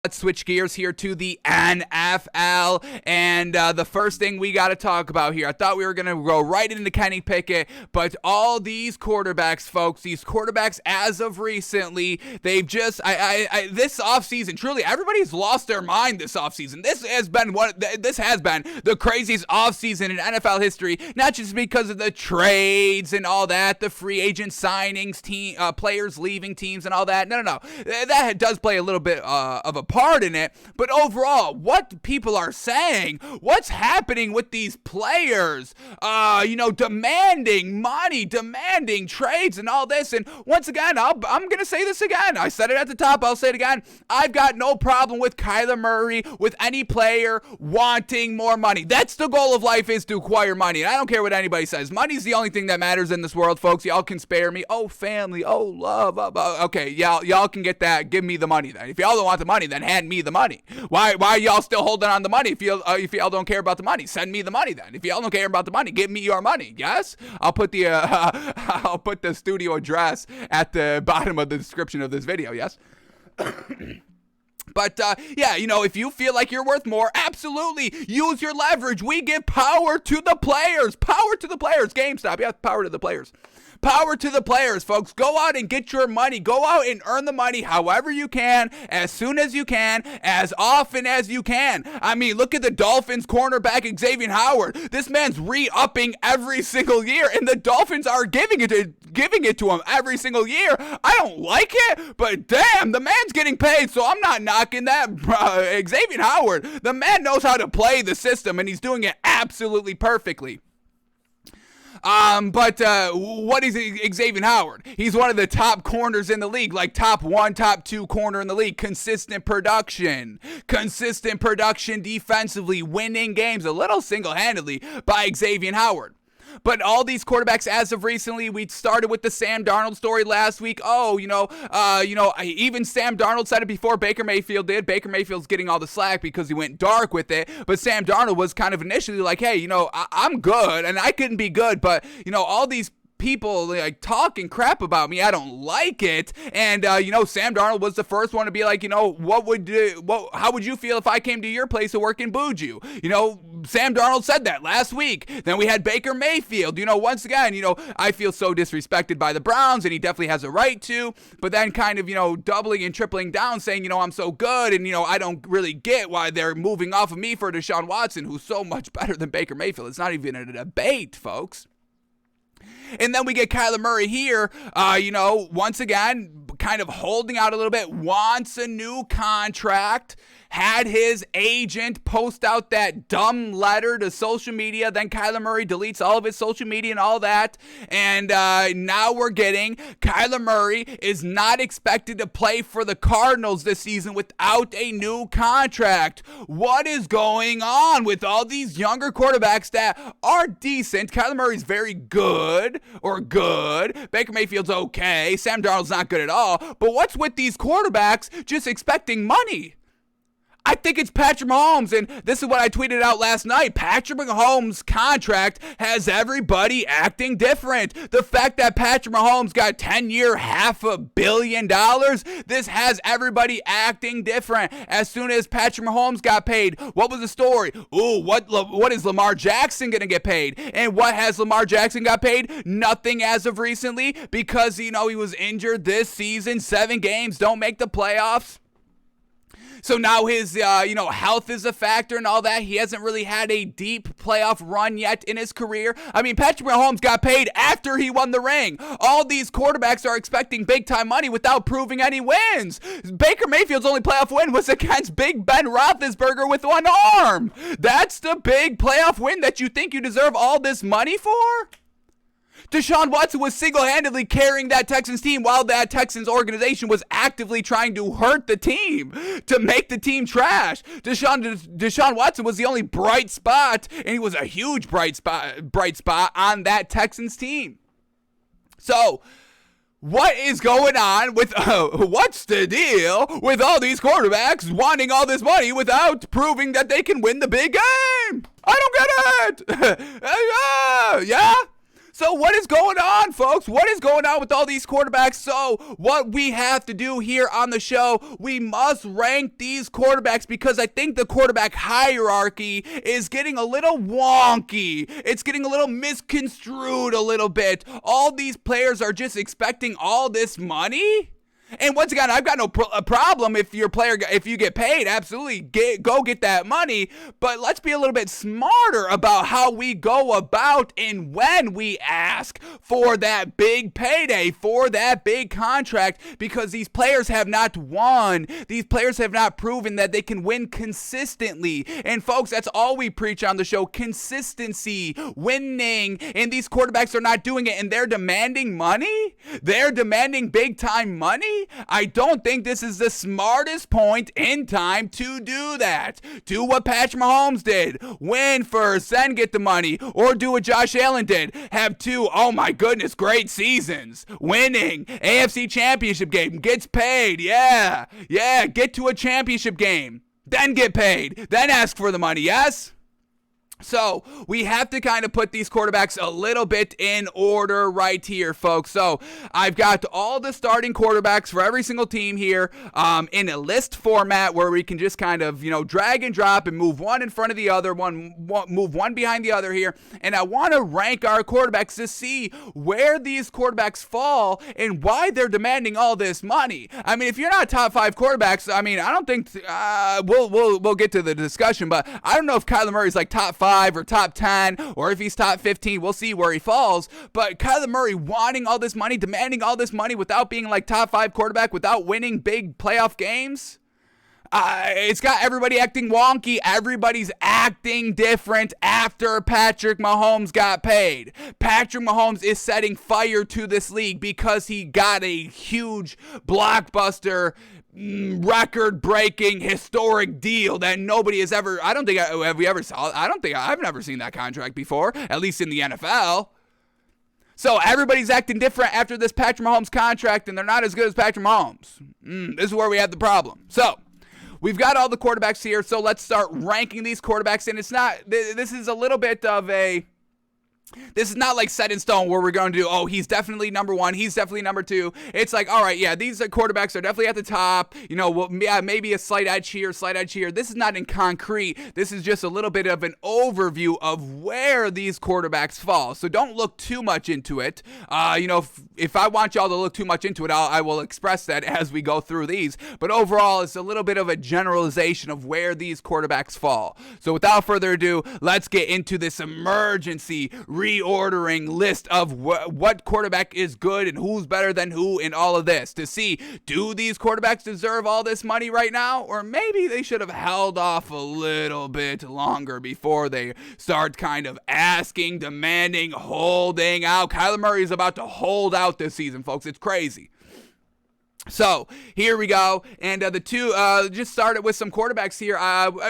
Let's switch gears here to the NFL, and the first thing we got to talk about here, I thought we were going to go right into Kenny Pickett, but all these quarterbacks, folks, these quarterbacks as of recently, they've just, this offseason, truly, everybody's lost their mind this offseason. This has been the craziest offseason in NFL history, not just because of the trades and all that, the free agent signings, players leaving teams and all that. No. That does play a little bit of a part in it, but overall, what people are saying, what's happening with these players, demanding money, demanding trades and all this. And once again, I'm going to say this again. I said it at the top. I'll say it again. I've got no problem with Kyla Murray, with any player wanting more money. That's the goal of life, is to acquire money. And I don't care what anybody says. Money's the only thing that matters in this world, folks. Y'all can spare me. Oh, family. Oh, love. Okay, y'all can get that. Give me the money then. If y'all don't want the money, then hand me the money. Why are y'all still holding on the money if y'all don't care about the money? Send me the money then. If y'all don't care about the money, give me your money. Yes? I'll put the studio address at the bottom of the description of this video. Yes? But, if you feel like you're worth more, absolutely, use your leverage. We give power to the players. Power to the players. GameStop, yeah, power to the players. Power to the players, folks. Go out and get your money. Go out and earn the money however you can, as soon as you can, as often as you can. I mean, look at the Dolphins cornerback, Xavier Howard. This man's re-upping every single year, and the Dolphins are giving it to him every single year. I don't like it, but damn, the man's getting paid, so I'm not knocking that. Xavier Howard, the man knows how to play the system, and he's doing it absolutely perfectly. What is Xavier Howard? He's one of the top corners in the league, like top 1, top 2 corner in the league. Consistent production defensively, winning games a little single-handedly by Xavier Howard. But all these quarterbacks as of recently, we started with the Sam Darnold story last week. Even Sam Darnold said it before Baker Mayfield did. Baker Mayfield's getting all the slack because he went dark with it. But Sam Darnold was kind of initially like, hey, I'm good and I couldn't be good. But, all these people like talking crap about me, I don't like it. And Sam Darnold was the first one to be like, how would you feel if I came to your place of work and booed you? Sam Darnold said that last week. Then we had Baker Mayfield. Once again, I feel so disrespected by the Browns, and he definitely has a right to. But then kind of, doubling and tripling down, saying, I'm so good, and I don't really get why they're moving off of me for Deshaun Watson, who's so much better than Baker Mayfield. It's not even a debate, folks. And then we get Kyla Murray here, once again, kind of holding out a little bit, wants a new contract, had his agent post out that dumb letter to social media. Then Kyla Murray deletes all of his social media and all that. And now we're getting Kyla Murray is not expected to play for the Cardinals this season without a new contract. What is going on with all these younger quarterbacks that are decent? Kyla Murray's very good. Baker Mayfield's okay. Sam Darnold's not good at all. But what's with these quarterbacks just expecting money? I think it's Patrick Mahomes, and this is what I tweeted out last night. Patrick Mahomes' contract has everybody acting different. The fact that Patrick Mahomes got 10-year, $500 million, this has everybody acting different. As soon as Patrick Mahomes got paid, what was the story? Ooh, what is Lamar Jackson going to get paid? And what has Lamar Jackson got paid? Nothing as of recently, because, he was injured this season. 7 games, don't make the playoffs. So now his, health is a factor and all that. He hasn't really had a deep playoff run yet in his career. I mean, Patrick Mahomes got paid after he won the ring. All these quarterbacks are expecting big-time money without proving any wins. Baker Mayfield's only playoff win was against Big Ben Roethlisberger with one arm. That's the big playoff win that you think you deserve all this money for? Deshaun Watson was single-handedly carrying that Texans team while that Texans organization was actively trying to hurt the team, to make the team trash. Deshaun Watson was the only bright spot, and he was a huge bright spot on that Texans team. So, what is going on with, what's the deal with all these quarterbacks wanting all this money without proving that they can win the big game? I don't get it. Yeah? So what is going on, folks? What is going on with all these quarterbacks? So what we have to do here on the show, we must rank these quarterbacks because I think the quarterback hierarchy is getting a little wonky. It's getting a little misconstrued a little bit. All these players are just expecting all this money. And once again, I've got no problem if you get paid, absolutely go get that money. But let's be a little bit smarter about how we go about and when we ask for that big payday, for that big contract, because these players have not won. These players have not proven that they can win consistently. And folks, that's all we preach on the show: consistency, winning. And these quarterbacks are not doing it, and they're demanding money. They're demanding big time money. I don't think this is the smartest point in time to do that. Do what Patrick Mahomes did. Win first, then get the money. Or do what Josh Allen did. Have two, oh my goodness, great seasons. Winning. AFC Championship game. Gets paid. Yeah. Get to a championship game. Then get paid. Then ask for the money. Yes? So we have to kind of put these quarterbacks a little bit in order right here, folks. So I've got all the starting quarterbacks for every single team here in a list format where we can just kind of, drag and drop and move one in front of the other, move one behind the other here. And I want to rank our quarterbacks to see where these quarterbacks fall and why they're demanding all this money. I mean, if you're not top 5 quarterbacks, I mean, I don't think we'll get to the discussion, but I don't know if Kyla Murray's like top 5 or top 10, or if he's top 15, we'll see where he falls. But Kyla Murray wanting all this money, demanding all this money without being like top 5 quarterback, without winning big playoff games, it's got everybody acting wonky. Everybody's acting different after Patrick Mahomes got paid. Patrick Mahomes is setting fire to this league because he got a huge blockbuster, record-breaking, historic deal that nobody has ever. I've never seen that contract before, at least in the NFL. So everybody's acting different after this Patrick Mahomes contract, and they're not as good as Patrick Mahomes. This is where we have the problem. So we've got all the quarterbacks here, so let's start ranking these quarterbacks. And this is a little bit of a. This is not like set in stone where we're going to do, he's definitely number 1, he's definitely number 2. It's like, all right, yeah, these quarterbacks are definitely at the top. Maybe a slight edge here, slight edge here. This is not in concrete. This is just a little bit of an overview of where these quarterbacks fall. So don't look too much into it. If I want y'all to look too much into it, I will express that as we go through these. But overall, it's a little bit of a generalization of where these quarterbacks fall. So without further ado, let's get into this emergency reordering list of what quarterback is good and who's better than who and all of this to see, do these quarterbacks deserve all this money right now, or maybe they should have held off a little bit longer before they start kind of asking, demanding, holding out. Kyla Murray is about to hold out this season, folks. It's crazy. So here we go, and the two just started with some quarterbacks here.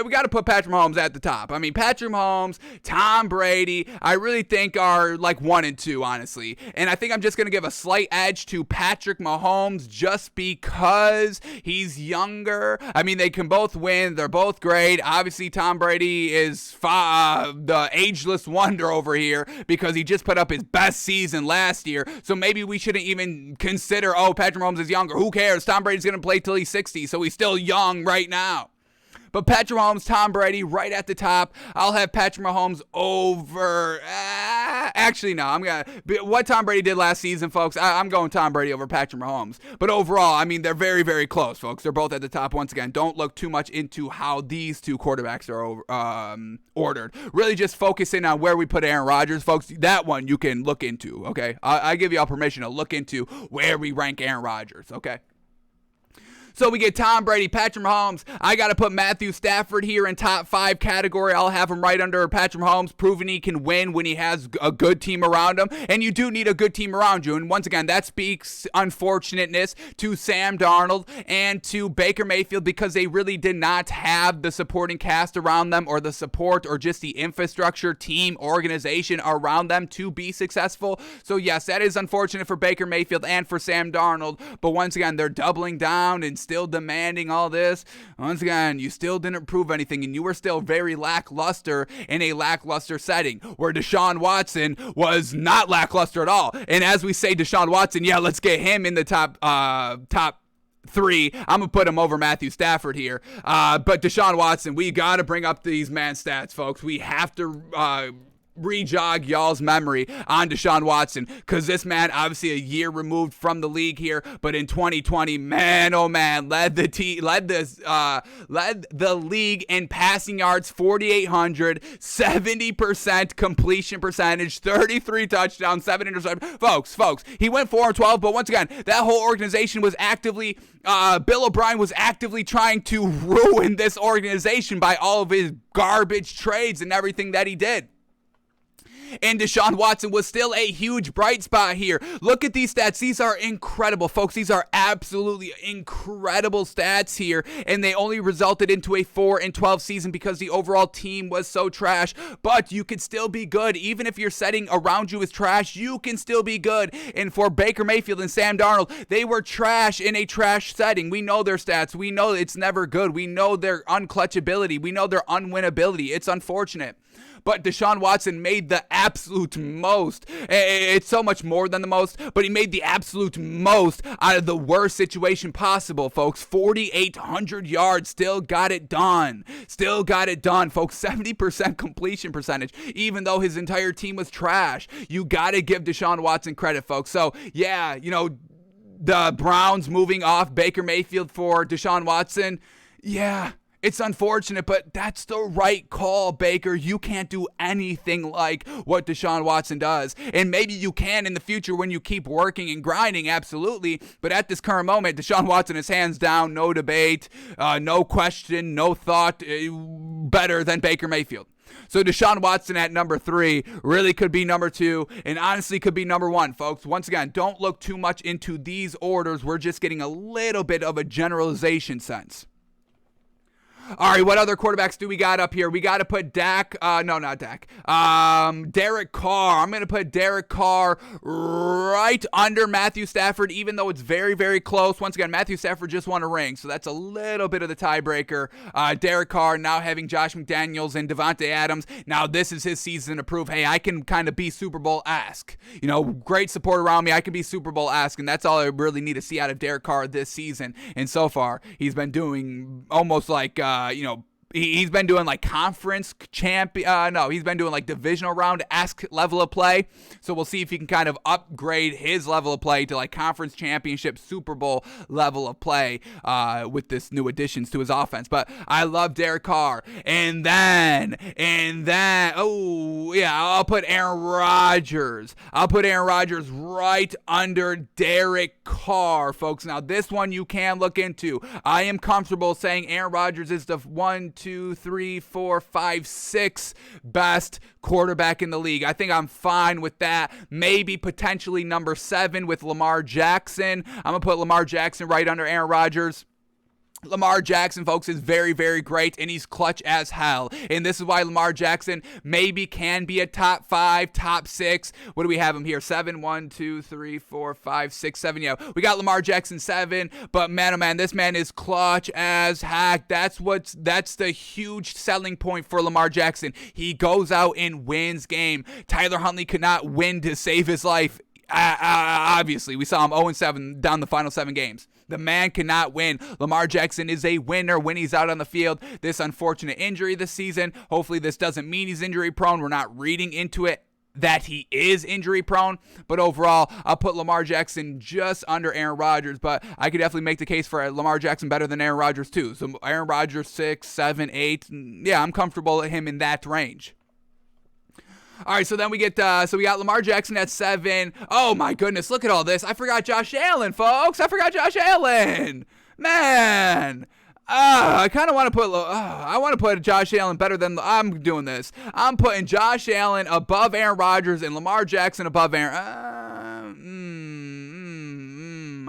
We got to put Patrick Mahomes at the top. I mean, Patrick Mahomes, Tom Brady, I really think are like 1 and 2, honestly. And I think I'm just going to give a slight edge to Patrick Mahomes just because he's younger. I mean, they can both win. They're both great. Obviously, Tom Brady is the ageless wonder over here because he just put up his best season last year. So maybe we shouldn't even consider, Patrick Mahomes is younger. Who cares? Tom Brady's going to play till he's 60, so he's still young right now. But Patrick Mahomes, Tom Brady, right at the top. I'll have Patrick Mahomes over. Actually, no. I'm going to. What Tom Brady did last season, folks, I'm going Tom Brady over Patrick Mahomes. But overall, I mean, they're very, very close, folks. They're both at the top. Once again, don't look too much into how these two quarterbacks are ordered. Really just focus in on where we put Aaron Rodgers, folks. That one you can look into, okay? I give you all permission to look into where we rank Aaron Rodgers, okay? So we get Tom Brady, Patrick Mahomes. I got to put Matthew Stafford here in top 5 category. I'll have him right under Patrick Mahomes, proving he can win when he has a good team around him. And you do need a good team around you. And once again, that speaks unfortunateness to Sam Darnold and to Baker Mayfield because they really did not have the supporting cast around them or the support or just the infrastructure, team, organization around them to be successful. So yes, that is unfortunate for Baker Mayfield and for Sam Darnold. But once again, they're doubling down and still demanding all this. Once again, you still didn't prove anything, and you were still very lackluster in a lackluster setting, where Deshaun Watson was not lackluster at all. And as we say Deshaun Watson, yeah, let's get him in the top 3. I'm going to put him over Matthew Stafford here. But Deshaun Watson, we got to bring up these man stats, folks. We have to re-jog y'all's memory on Deshaun Watson, because this man, obviously a year removed from the league here, but in 2020, man, oh man, led the league in passing yards, 4,800, 70% completion percentage, 33 touchdowns, 7 interceptions. Folks, he went 4-12, but once again, that whole organization was actively, Bill O'Brien was actively trying to ruin this organization by all of his garbage trades and everything that he did. And Deshaun Watson was still a huge bright spot here. Look at these stats. These are incredible, folks. These are absolutely incredible stats here. And they only resulted into a 4-12 season because the overall team was so trash. But you could still be good. Even if your setting around you is trash, you can still be good. And for Baker Mayfield and Sam Darnold, they were trash in a trash setting. We know their stats. We know it's never good. We know their unclutchability. We know their unwinnability. It's unfortunate. But Deshaun Watson made the absolute most. It's so much more than the most, but he made the absolute most out of the worst situation possible, folks. 4,800 yards, still got it done. Still got it done, folks. 70% completion percentage, even though his entire team was trash. You got to give Deshaun Watson credit, folks. So, yeah, the Browns moving off Baker Mayfield for Deshaun Watson, yeah. It's unfortunate, but that's the right call, Baker. You can't do anything like what Deshaun Watson does. And maybe you can in the future when you keep working and grinding, absolutely. But at this current moment, Deshaun Watson is hands down, no debate, no question, no thought, better than Baker Mayfield. So Deshaun Watson at number 3 really could be number 2, and honestly could be number 1, folks. Once again, don't look too much into these orders. We're just getting a little bit of a generalization sense. All right, what other quarterbacks do we got up here? We got to put Derek Carr. I'm going to put Derek Carr right under Matthew Stafford, even though it's very, very close. Once again, Matthew Stafford just won a ring, so that's a little bit of the tiebreaker. Derek Carr now having Josh McDaniels and Devontae Adams. Now this is his season to prove, hey, I can kind of be Super Bowl-esque. Great support around me. I can be Super Bowl-esque, and that's all I really need to see out of Derek Carr this season. And so far, he's been doing almost like he's been doing like conference champion. He's been doing like divisional round-esque level of play. So we'll see if he can kind of upgrade his level of play to like conference championship, Super Bowl level of play with this new additions to his offense. But I love Derek Carr. And then, I'll put Aaron Rodgers. I'll put Aaron Rodgers right under Derek Carr, folks. Now this one you can look into. I am comfortable saying Aaron Rodgers is the 1, 2, 3, 4, 5, 6 best quarterback in the league. I think I'm fine with that. Maybe potentially number 7 with Lamar Jackson. I'm going to put Lamar Jackson right under Aaron Rodgers. Lamar Jackson, folks, is very, very great, and he's clutch as hell. And this is why Lamar Jackson maybe can be a top 5, top 6. What do we have him here? 7, 1, 2, 3, 4, 5, 6, 7. Yeah, we got Lamar Jackson 7, but man, oh man, this man is clutch as heck. That's the huge selling point for Lamar Jackson. He goes out and wins game. Tyler Huntley could not win to save his life. Obviously, we saw him 0-7 down the final 7 games. The man cannot win. Lamar Jackson is a winner when he's out on the field. This unfortunate injury this season, hopefully this doesn't mean he's injury prone. We're not reading into it that he is injury prone, but overall, I'll put Lamar Jackson just under Aaron Rodgers, but I could definitely make the case for Lamar Jackson better than Aaron Rodgers too. So Aaron Rodgers 6, 7, 8, yeah, I'm comfortable with him in that range. All right, so then we get, we got Lamar Jackson at 7. Oh my goodness, look at all this. I forgot Josh Allen, folks. I forgot Josh Allen. Man. I kind of want to put, I want to put Josh Allen better than, I'm doing this. I'm putting Josh Allen above Aaron Rodgers and Lamar Jackson above Aaron.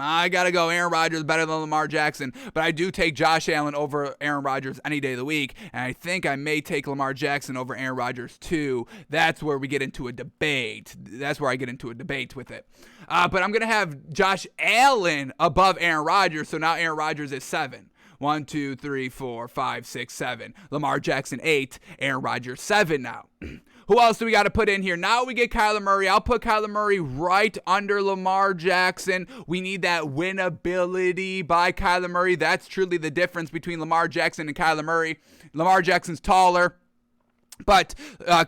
I got to go Aaron Rodgers better than Lamar Jackson, but I do take Josh Allen over Aaron Rodgers any day of the week, and I think I may take Lamar Jackson over Aaron Rodgers too. That's where we get into a debate. That's where I get into a debate with it. But I'm going to have Josh Allen above Aaron Rodgers, so now Aaron Rodgers is 7. 1, 2, 3, 4, 5, 6, 7. Lamar Jackson 8. Aaron Rodgers 7 now. Who else do we got to put in here? Now we get Kyla Murray. I'll put Kyla Murray right under Lamar Jackson. We need that winnability by Kyla Murray. That's truly the difference between Lamar Jackson and Kyla Murray. Lamar Jackson's taller, but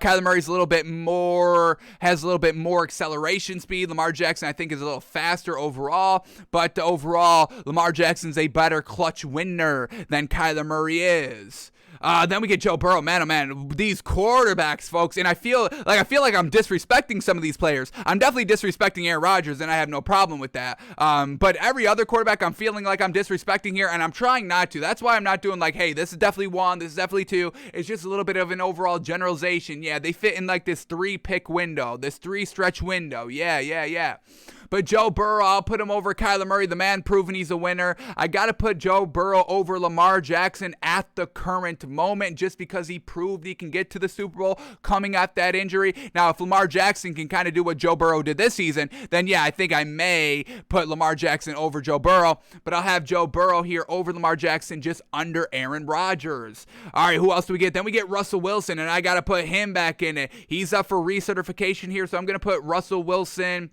Kyla Murray's has a little bit more acceleration speed. Lamar Jackson, I think, is a little faster overall. But overall, Lamar Jackson's a better clutch winner than Kyla Murray is. Then we get Joe Burrow. Man, oh man, these quarterbacks, folks. And I feel like I'm disrespecting some of these players. I'm definitely disrespecting Aaron Rodgers, and I have no problem with that. But every other quarterback, I'm feeling like I'm disrespecting here, and I'm trying not to. That's why I'm not doing like, hey, this is definitely 1, this is definitely 2. It's just a little bit of an overall generalization. Yeah, they fit in like this 3-pick window, this 3-stretch window. Yeah. But Joe Burrow, I'll put him over Kyla Murray, the man proving he's a winner. I got to put Joe Burrow over Lamar Jackson at the current moment just because he proved he can get to the Super Bowl coming off that injury. Now, if Lamar Jackson can kind of do what Joe Burrow did this season, then yeah, I think I may put Lamar Jackson over Joe Burrow. But I'll have Joe Burrow here over Lamar Jackson just under Aaron Rodgers. All right, who else do we get? Then we get Russell Wilson, and I got to put him back in it. He's up for recertification here, so I'm going to put Russell Wilson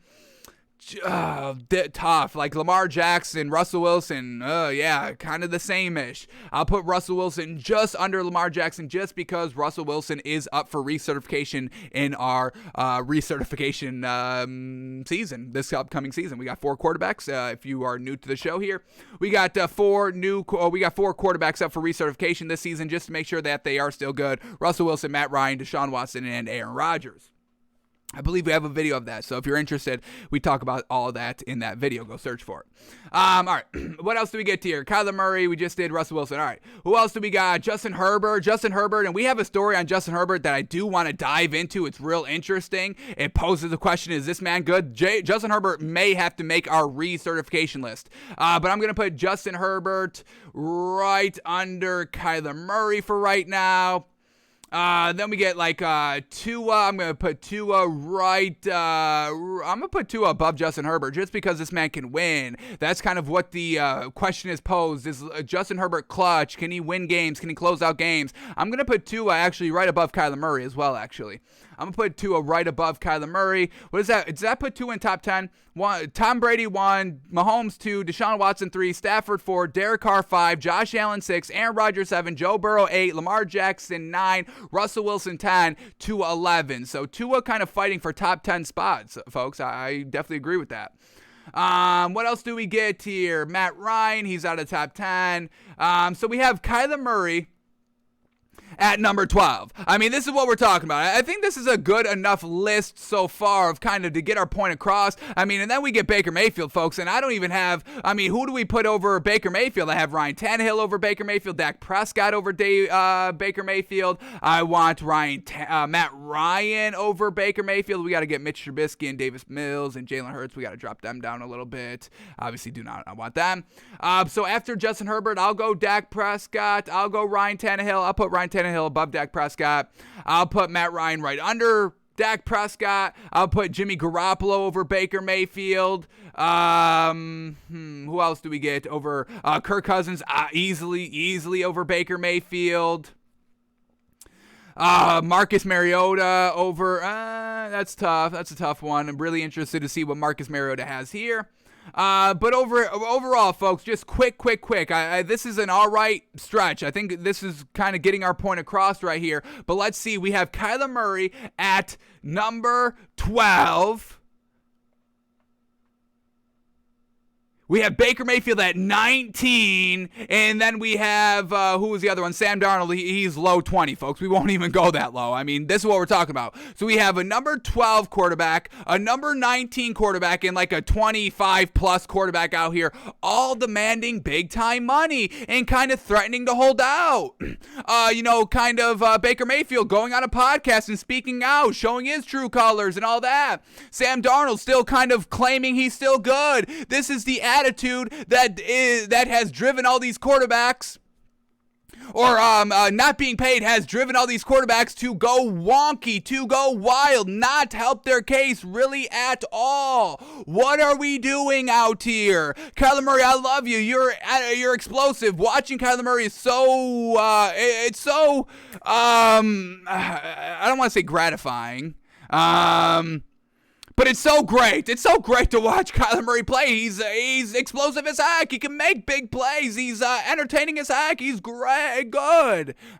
tough. Like Lamar Jackson, Russell Wilson, yeah, kind of the same-ish. I'll put Russell Wilson just under Lamar Jackson just because Russell Wilson is up for recertification in our recertification season, this upcoming season. We got 4 quarterbacks. If you are new to the show here, we got 4 quarterbacks up for recertification this season just to make sure that they are still good. Russell Wilson, Matt Ryan, Deshaun Watson, and Aaron Rodgers. I believe we have a video of that, so if you're interested, we talk about all of that in that video. Go search for it. All right, what else do we get here? Kyla Murray, we just did Russell Wilson. All right, who else do we got? Justin Herbert, and we have a story on Justin Herbert that I do want to dive into. It's real interesting. It poses the question, is this man good? Justin Herbert may have to make our recertification list, but I'm going to put Justin Herbert right under Kyla Murray for right now. Then we get like Tua. I'm gonna put Tua above Justin Herbert just because this man can win. That's kind of what the question is posed: is Justin Herbert clutch? Can he win games? Can he close out games? I'm gonna put Tua actually right above Kyla Murray as well. Actually, I'm gonna put Tua right above Kyla Murray. What is that? Does that put Tua in top 10? Tom Brady 1, Mahomes 2, Deshaun Watson 3, Stafford 4, Derek Carr 5, Josh Allen 6, Aaron Rodgers 7, Joe Burrow 8, Lamar Jackson 9, Russell Wilson 10 to 11. So Tua kind of fighting for top 10 spots, folks. I definitely agree with that. What else do we get here? Matt Ryan, he's out of top 10. So we have Kyla Murray at number 12. I mean, this is what we're talking about. I think this is a good enough list so far of kind of to get our point across. I mean, and then we get Baker Mayfield, folks, and I don't even have, I mean, who do we put over Baker Mayfield? I have Ryan Tannehill over Baker Mayfield, Dak Prescott over Baker Mayfield. I want Matt Ryan over Baker Mayfield. We got to get Mitch Trubisky and Davis Mills and Jalen Hurts. We got to drop them down a little bit. Obviously, do not want them. So after Justin Herbert, I'll go Dak Prescott. I'll go Ryan Tannehill. I'll put Ryan Tannehill above Dak Prescott. I'll put Matt Ryan right under Dak Prescott. I'll put Jimmy Garoppolo over Baker Mayfield. Who else do we get over Kirk Cousins? Easily over Baker Mayfield. Marcus Mariota over, that's tough. That's a tough one. I'm really interested to see what Marcus Mariota has here. But overall, folks, just quick. This is an all right stretch. I think this is kind of getting our point across right here. But let's see. We have Kyla Murray at number 12. We have Baker Mayfield at 19, and then we have, who was the other one? Sam Darnold. He's low 20, folks. We won't even go that low. I mean, this is what we're talking about. So we have a number 12 quarterback, a number 19 quarterback, and like a 25-plus quarterback out here, all demanding big-time money and kind of threatening to hold out. Baker Mayfield going on a podcast and speaking out, showing his true colors and all that. Sam Darnold still kind of claiming he's still good. This is the attitude that has driven all these quarterbacks, or not being paid, has driven all these quarterbacks to go wonky, to go wild, not help their case really at all. What are we doing out here? Kyla Murray, I love you. You're explosive. Watching Kyla Murray is so it's so I don't want to say gratifying. But it's so great. It's so great to watch Kyla Murray play. He's explosive as heck. He can make big plays. He's entertaining as heck. He's good. I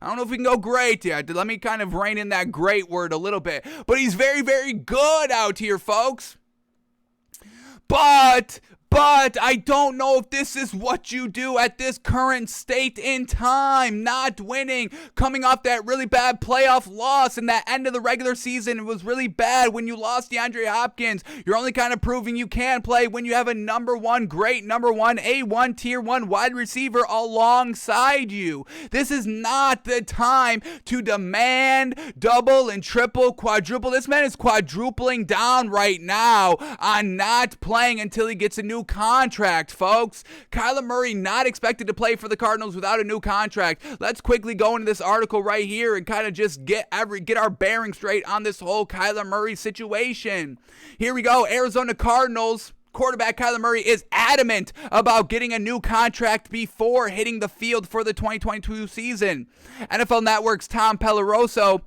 don't know if we can go great yet. Let me kind of rein in that great word a little bit. But he's very, very good out here, folks. But I don't know if this is what you do at this current state in time. Not winning, coming off that really bad playoff loss, and that end of the regular season was really bad when you lost DeAndre Hopkins. You're only kind of proving you can play when you have a great number one, A1, tier 1 wide receiver alongside you. This is not the time to demand double and triple, quadruple. This man is quadrupling down right now on not playing until he gets a new contract, folks. Kyla Murray not expected to play for the Cardinals without a new contract. Let's quickly go into this article right here and kind of just get our bearing straight on this whole Kyla Murray situation. Here we go. Arizona Cardinals quarterback Kyla Murray is adamant about getting a new contract before hitting the field for the 2022 season. NFL Network's Tom Pelissero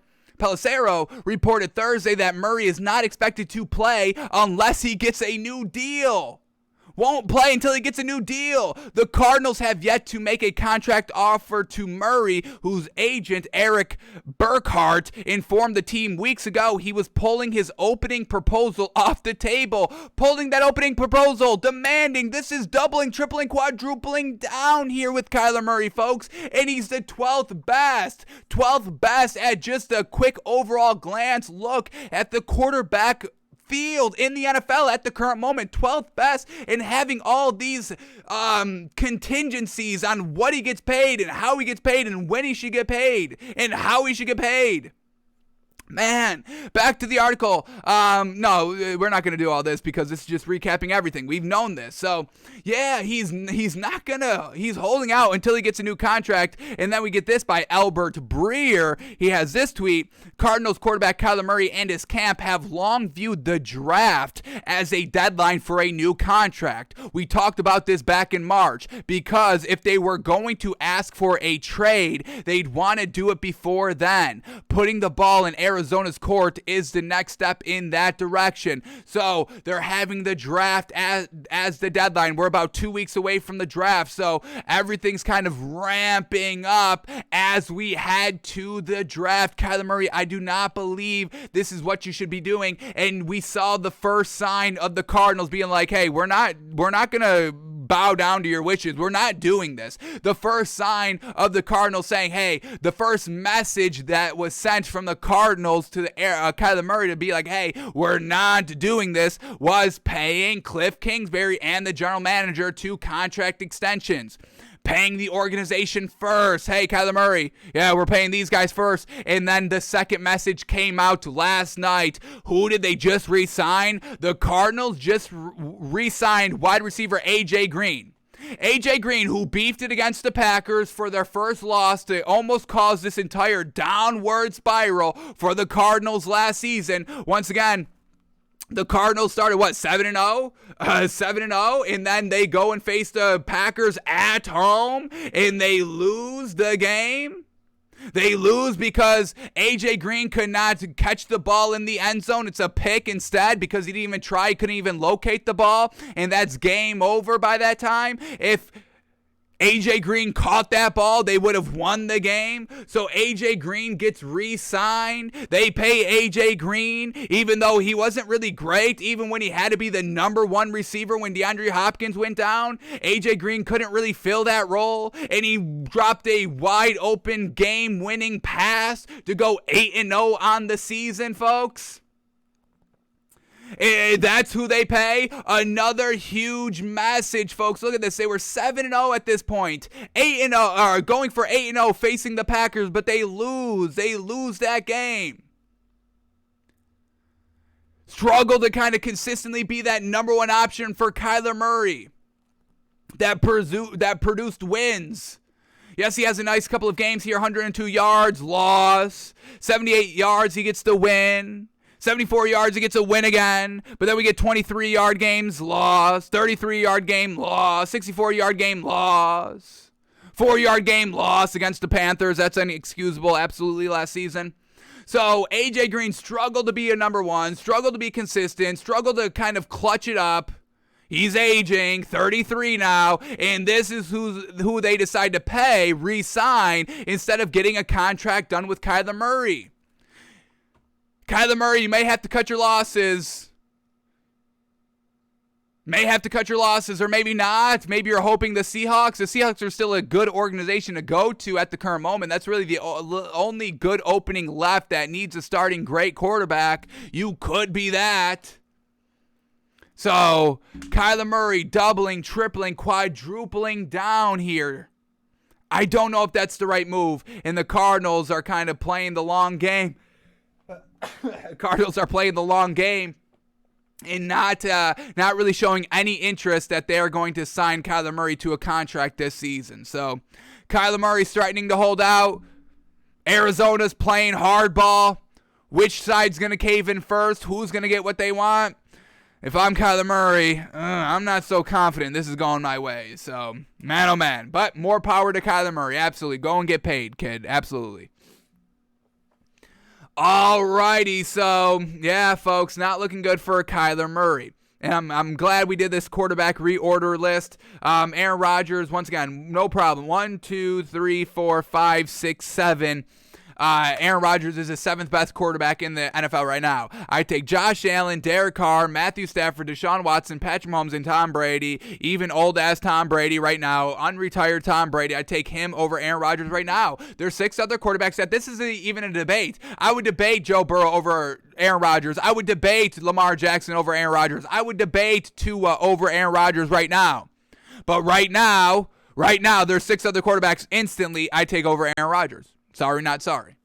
reported Thursday that Murray is not expected to play unless he gets a new deal. Won't play until he gets a new deal. The Cardinals have yet to make a contract offer to Murray, whose agent, Eric Burkhart, informed the team weeks ago he was pulling his opening proposal off the table. Pulling that opening proposal, demanding. This is doubling, tripling, quadrupling down here with Kyla Murray, folks. And he's the 12th best. 12th best at just a quick overall glance look at the quarterback field in the NFL at the current moment. 12th best, and having all these contingencies on what he gets paid and how he gets paid and when he should get paid and how he should get paid. Man, back to the article. No, we're not going to do all this because this is just recapping everything. We've known this. So, yeah, he's holding out until he gets a new contract. And then we get this by Albert Breer. He has this tweet. Cardinals quarterback Kyla Murray and his camp have long viewed the draft as a deadline for a new contract. We talked about this back in March because if they were going to ask for a trade, they'd want to do it before then. Putting the ball in Arizona's court is the next step in that direction. So they're having the draft as the deadline. We're about 2 weeks away from the draft, so everything's kind of ramping up as we head to the draft. Kyla Murray, I do not believe this is what you should be doing. And we saw the first sign of the Cardinals being like, hey, we're not gonna bow down to your wishes. We're not doing this. The first sign of the Cardinals saying, hey, the first message that was sent from the Cardinals to the Kyla Murray to be like, hey, we're not doing this, was paying Cliff Kingsbury and the general manager 2 contract extensions. Paying the organization first. Hey, Kyla Murray, yeah, we're paying these guys first. And then the second message came out last night. Who did they just re-sign? The Cardinals just re-signed wide receiver A.J. Green. A.J. Green, who beefed it against the Packers for their first loss to almost cause this entire downward spiral for the Cardinals last season. Once again, the Cardinals started, 7-0? 7-0, and then they go and face the Packers at home, and they lose the game. They lose because A.J. Green could not catch the ball in the end zone. It's a pick instead because he didn't even try. He couldn't even locate the ball, and that's game over by that time. If A.J. Green caught that ball, they would have won the game. So A.J. Green gets re-signed. They pay A.J. Green, even though he wasn't really great, even when he had to be the number 1 receiver when DeAndre Hopkins went down. A.J. Green couldn't really fill that role, and he dropped a wide-open game-winning pass to go 8-0 on the season, folks. That's who they pay. Another huge message, folks. Look at this. They were 7-0 at this point. 8-0, or going for 8-0 facing the Packers, but they lose. They lose that game. Struggle to kind of consistently be that number 1 option for Kyla Murray. that produced wins. Yes, he has a nice couple of games here, 102 yards, loss. 78 yards, he gets the win. 74 yards, he gets a win again. But then we get 23-yard games, loss. 33-yard game, loss. 64-yard game, loss. 4-yard game, loss against the Panthers. That's inexcusable, absolutely, last season. So A.J. Green struggled to be a number one, struggled to be consistent, struggled to kind of clutch it up. He's aging, 33 now, and this is who they decide to pay, re-sign, instead of getting a contract done with Kyla Murray. Kyla Murray, you may have to cut your losses. Or maybe not. Maybe you're hoping the Seahawks are still a good organization to go to at the current moment. That's really the only good opening left that needs a starting great quarterback. You could be that. So, Kyla Murray doubling, tripling, quadrupling down here. I don't know if that's the right move. And the Cardinals are kind of playing the long game. And not really showing any interest that they're going to sign Kyla Murray to a contract this season. So, Kyla Murray's threatening to hold out. Arizona's playing hardball. Which side's going to cave in first? Who's going to get what they want? If I'm Kyla Murray, I'm not so confident this is going my way. So, man, oh man. But more power to Kyla Murray. Absolutely. Go and get paid, kid. Absolutely. Alrighty. So, yeah, folks, not looking good for Kyla Murray. And I'm glad we did this quarterback reorder list. Aaron Rodgers, once again, no problem. 1, 2, 3, 4, 5, 6, 7. Aaron Rodgers is the 7th best quarterback in the NFL right now. I take Josh Allen, Derek Carr, Matthew Stafford, Deshaun Watson, Patrick Mahomes, and Tom Brady. Even old-ass Tom Brady right now, unretired Tom Brady. I take him over Aaron Rodgers right now. There's 6 other quarterbacks that this isn't even a debate. I would debate Joe Burrow over Aaron Rodgers. I would debate Lamar Jackson over Aaron Rodgers. I would debate Tua over Aaron Rodgers right now. But right now, there's 6 other quarterbacks instantly I take over Aaron Rodgers. Sorry, not sorry.